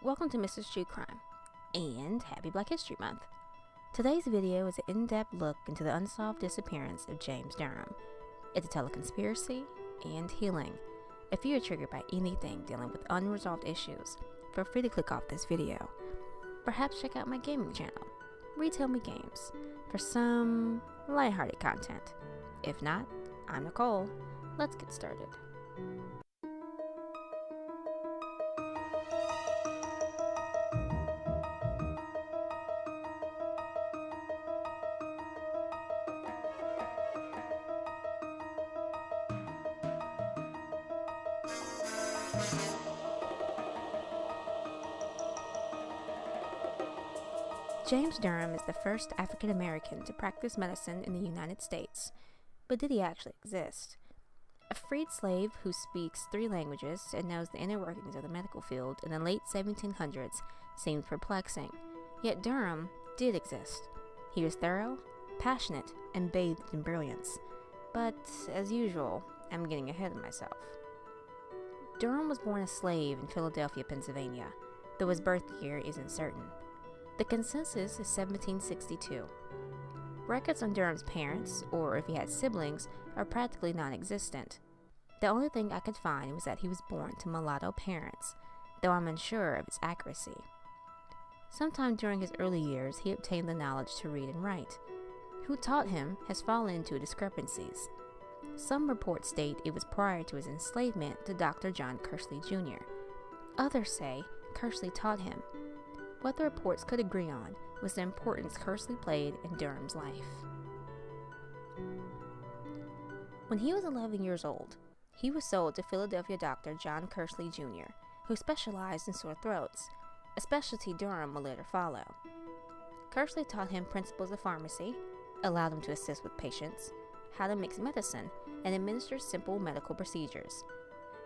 Welcome to Mrs. True Crime, and happy Black History Month. Today's video is an in-depth look into the unsolved disappearance of James Derham. It's a tale of conspiracy and healing. If you are triggered by anything dealing with unresolved issues, feel free to click off this video. Perhaps check out my gaming channel, Retell Me Games, for some lighthearted content. If not, I'm Nicole. Let's get started. James Derham is the first African American to practice medicine in the United States. But did he actually exist? A freed slave who speaks 3 languages and knows the inner workings of the medical field in the late 1700s seemed perplexing. Yet Derham did exist. He was thorough, passionate, and bathed in brilliance. But, as usual, I'm getting ahead of myself. Derham was born a slave in Philadelphia, Pennsylvania, though his birth year is uncertain. The consensus is 1762. Records on Derham's parents, or if he had siblings, are practically non-existent. The only thing I could find was that he was born to mulatto parents, though I'm unsure of its accuracy. Sometime during his early years, he obtained the knowledge to read and write. Who taught him has fallen into discrepancies. Some reports state it was prior to his enslavement to Dr. John Kersley Jr. Others say Kersley taught him. What the reports could agree on was the importance Kersley played in Derham's life. When he was 11 years old, he was sold to Philadelphia doctor John Kersley Jr., who specialized in sore throats, a specialty Derham would later follow. Kersley taught him principles of pharmacy, allowed him to assist with patients, how to mix medicine, and administer simple medical procedures.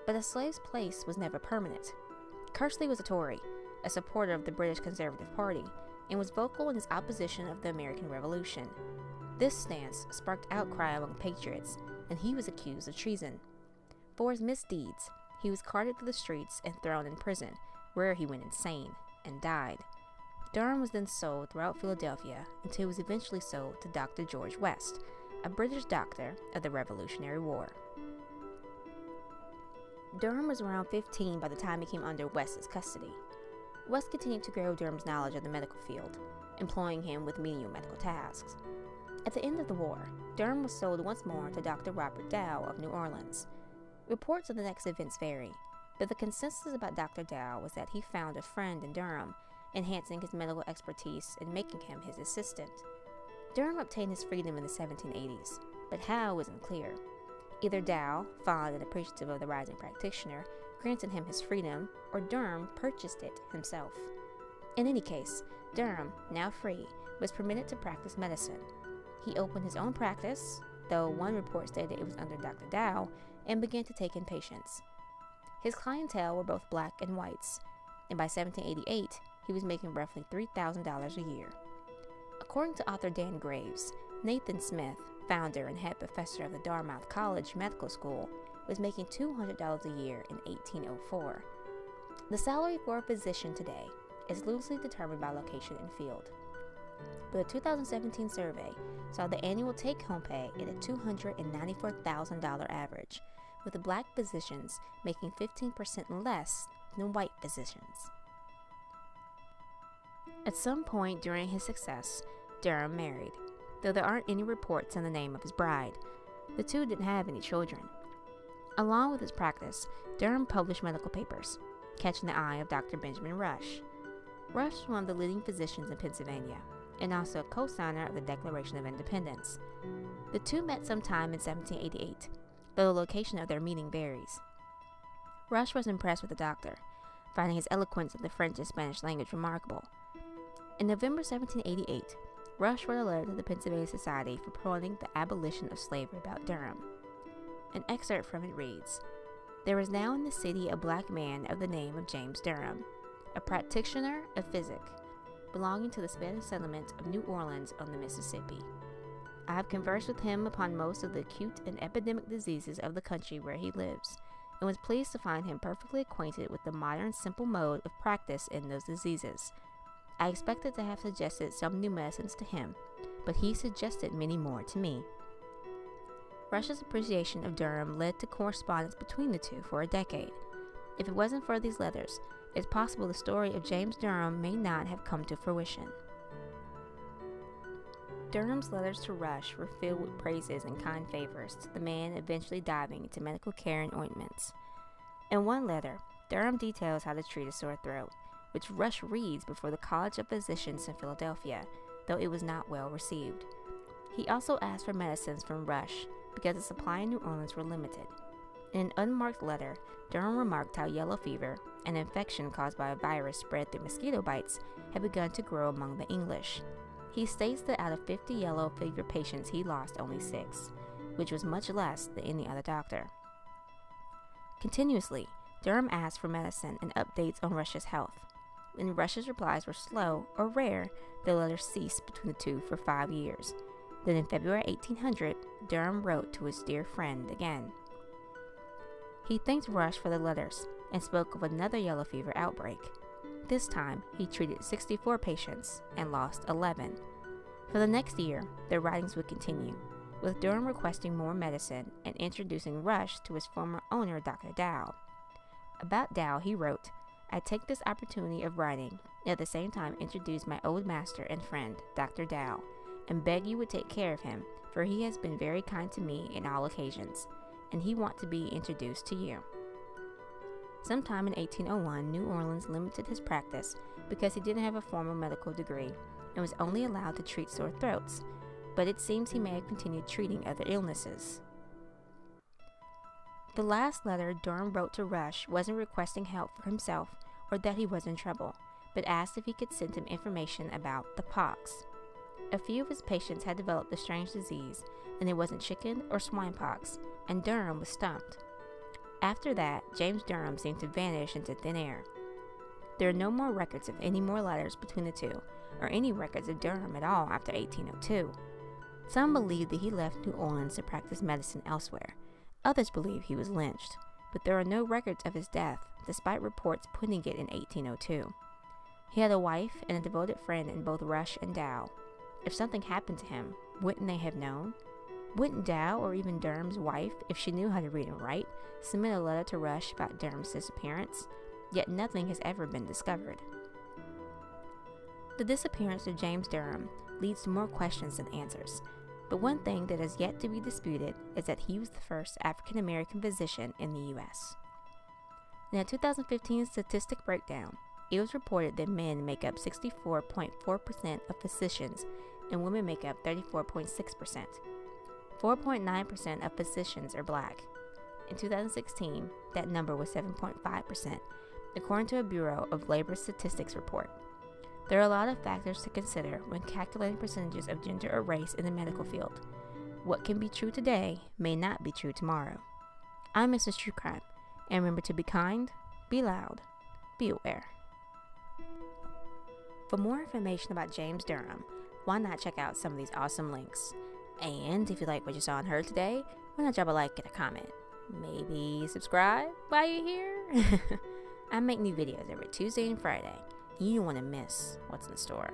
But a slave's place was never permanent. Kersley was a Tory, a supporter of the British Conservative Party, and was vocal in his opposition of the American Revolution. This stance sparked outcry among patriots, and he was accused of treason. For his misdeeds, he was carted through the streets and thrown in prison, where he went insane and died. Derham was then sold throughout Philadelphia until he was eventually sold to Dr. George West, a British doctor of the Revolutionary War. Derham was around 15 by the time he came under West's custody. West continued to grow Derham's knowledge of the medical field, employing him with menial medical tasks. At the end of the war, Derham was sold once more to Dr. Robert Dow of New Orleans. Reports of the next events vary, but the consensus about Dr. Dow was that he found a friend in Derham, enhancing his medical expertise and making him his assistant. Derham obtained his freedom in the 1780s, but how isn't clear. Either Dow, fond and appreciative of the rising practitioner, granted him his freedom, or Derham purchased it himself. In any case, Derham, now free, was permitted to practice medicine. He opened his own practice, though one report stated it was under Dr. Dow, and began to take in patients. His clientele were both black and whites, and by 1788, he was making roughly $3,000 a year. According to author Dan Graves, Nathan Smith, founder and head professor of the Dartmouth College Medical School, was making $200 a year in 1804. The salary for a physician today is loosely determined by location and field, but a 2017 survey saw the annual take-home pay at a $294,000 average, with the black physicians making 15% less than white physicians. At some point during his success, Derham married, though there aren't any reports on the name of his bride. The two didn't have any children. Along with his practice, Derham published medical papers, catching the eye of Dr. Benjamin Rush. Rush was one of the leading physicians in Pennsylvania, and also a co-signer of the Declaration of Independence. The two met sometime in 1788, though the location of their meeting varies. Rush was impressed with the doctor, finding his eloquence in the French and Spanish language remarkable. In November 1788, Rush wrote a letter to the Pennsylvania Society for promoting the abolition of slavery about Derham. An excerpt from it reads, "There is now in the city a black man of the name of James Derham, a practitioner of physic, belonging to the Spanish settlement of New Orleans on the Mississippi. I have conversed with him upon most of the acute and epidemic diseases of the country where he lives, and was pleased to find him perfectly acquainted with the modern simple mode of practice in those diseases. I expected to have suggested some new medicines to him, but he suggested many more to me. Rush's appreciation of Derham led to correspondence between the two for a decade. If it wasn't for these letters, it's possible the story of James Derham may not have come to fruition. Derham's letters to Rush were filled with praises and kind favors to the man eventually diving into medical care and ointments. In one letter, Derham details how to treat a sore throat, which Rush reads before the College of Physicians in Philadelphia, though it was not well received. He also asked for medicines from Rush because the supply in New Orleans were limited. In an unmarked letter, Derham remarked how yellow fever, an infection caused by a virus spread through mosquito bites, had begun to grow among the English. He states that out of 50 yellow fever patients he lost only 6, which was much less than any other doctor. Continuously, Derham asked for medicine and updates on Rush's health. When Rush's replies were slow or rare, the letters ceased between the two for 5 years. Then in February 1800, Derham wrote to his dear friend again. He thanked Rush for the letters and spoke of another yellow fever outbreak. This time, he treated 64 patients and lost 11. For the next year, their writings would continue, with Derham requesting more medicine and introducing Rush to his former owner, Dr. Dow. About Dow, he wrote, "I take this opportunity of writing, and at the same time introduce my old master and friend, Dr. Dow, and beg you would take care of him, for he has been very kind to me in all occasions, and he want to be introduced to you." Sometime in 1801, New Orleans limited his practice because he didn't have a formal medical degree and was only allowed to treat sore throats, but it seems he may have continued treating other illnesses. The last letter Derham wrote to Rush wasn't requesting help for himself or that he was in trouble, but asked if he could send him information about the pox. A few of his patients had developed the strange disease, and it wasn't chicken or swine pox, and Derham was stumped. After that, James Derham seemed to vanish into thin air. There are no more records of any more letters between the two, or any records of Derham at all after 1802. Some believe that he left New Orleans to practice medicine elsewhere. Others believe he was lynched, but there are no records of his death, despite reports putting it in 1802. He had a wife and a devoted friend in both Rush and Dow. If something happened to him, wouldn't they have known? Wouldn't Dow or even Derham's wife, if she knew how to read and write, submit a letter to Rush about Derham's disappearance? Yet nothing has ever been discovered. The disappearance of James Derham leads to more questions than answers, but one thing that has yet to be disputed is that he was the first African-American physician in the U.S. In a 2015 statistic breakdown, it was reported that men make up 64.4% of physicians and women make up 34.6%. 4.9% of physicians are black. In 2016, that number was 7.5%, according to a Bureau of Labor Statistics report. There are a lot of factors to consider when calculating percentages of gender or race in the medical field. What can be true today may not be true tomorrow. I'm Mrs. True Crime, and remember to be kind, be loud, be aware. For more information about James Derham, why not check out some of these awesome links? And if you like what you saw and heard today, why not drop a like and a comment? Maybe subscribe while you're here? I make new videos every Tuesday and Friday, and you don't want to miss what's in store.